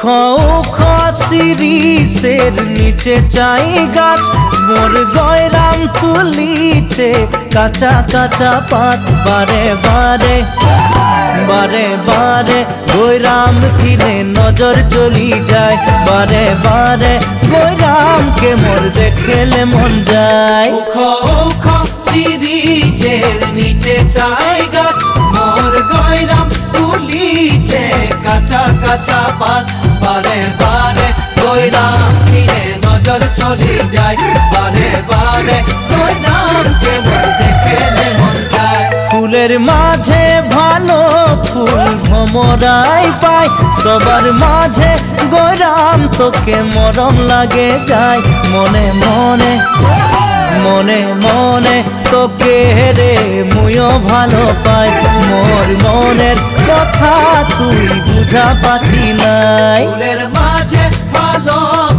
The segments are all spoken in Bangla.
উখো উখো শিরিষের নিচে চাই গাছ, মোর গয়রাম তুলিছে কাঁচা কাঁচা পাত। বারে বারে বারে বারে গয়রাম কিনে নজর চলি যায়, বারে বারে গয়রামকে মোর দেখলে মন যায়। উখো উখো শিরিষের নিচে চাই গাছ, মোর গয়রাম তুলিছে কাঁচা কাঁচা পাত। বারে বারে গয়রাম কিনে নজর চলি যায়, বারে বারে গয়রামকে মোর দেখলে মন যায়। ফুলের মাঝে ভালো ফুল ভমরাই পায়, সবার মাঝে গয়রাম তোকে মরম লাগে যায়। মনে মনে মনে মনে তোকে রে মুইও ভালো পাই, মোর মনের কথা তুই বুঝা পাছি নাই। ফুলের মাঝে ভালো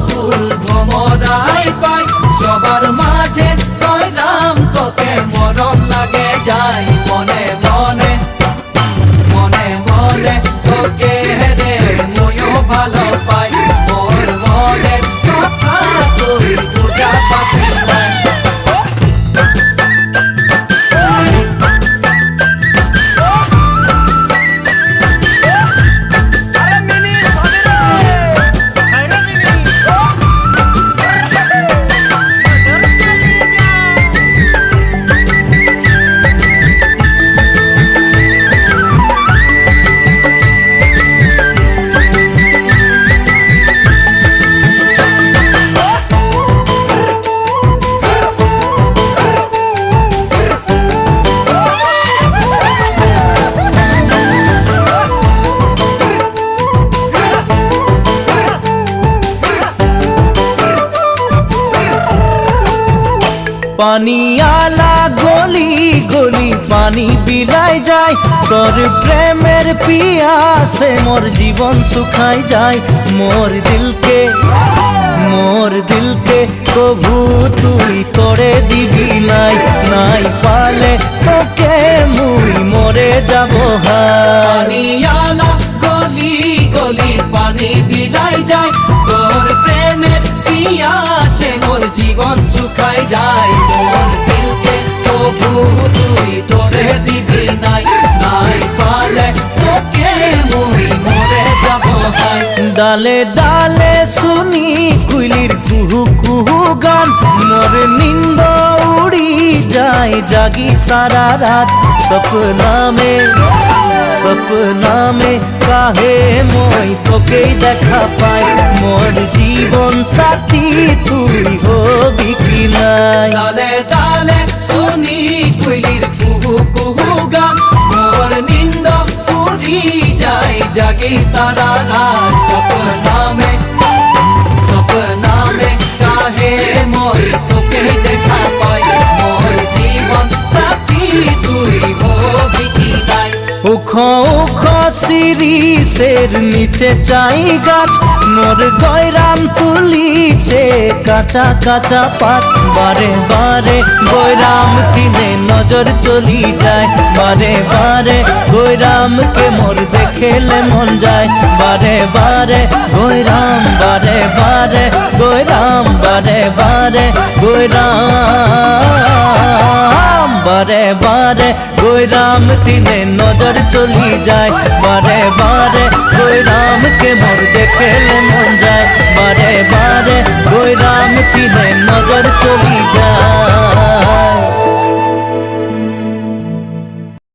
ফুল ভমরাই পাই, সবার মাঝে গয়রাম তোকে মরম লাগে যায়। মনে মনে মনে মনে তোকে রে মুইও ভালো পাই, মোর মনের কথা তুই বুঝা পাচ্ছি না। পানি আলা গলি গলি পানি বিলায় যায়, তোর প্রেমের পিয়াসে মোর জীবন শুকায় যায়। মোর দিলকে কভু তুই করে দিবি নাই, নাই পালে তোকে মুই মরে যাব হায়। পানি আলা গলি গলি পানি বিলায় যায়, তোর প্রেমের পিয়াসে মোর জীবন শুকায় যায়। মোর দিলকে তবু তুই তোরে দিবি নাই, নাই পালে তোকে মুই মরে যাব হায়। ডালে ডালে শুনি কুইলির কুহু কুহু গান, মোর নিন্দ উড়ি যায় জাগি সারা রাত। সপনা মে কাহে মই তোকে দেখা পাই, মোর জীবন সাথী তুই হবি কি নাই। ডালে ডালে শুনি কুইলির কুহু কুহু গান, মোর নিন্দ উড়ি যায় জাগি সারা রাত। সপনা মে কাহে মই তোকে দেখা পাই, মোর জীবন সাথী তুই হবি কি নাই। উখো উখো শিরিষের নিচে চাই গাছ, মোর গয়রাম তুলিছে কাঁচা কাঁচা পাত। বারে বারে গয়রাম কিনে নজর চলি যায়, বারে বারে গয়রামকে মোর দেখলে মন যায়। বারে বারে গয়রাম, বারে বারে গয়রাম, বারে বারে গয়রাম, বারে বারে গয়রাম দিনে নজর চলি যায়। বারে বারে গয়রামকে মোর দেখলে মন যায়, বারে বারে গয়রাম দিনে নজর চলি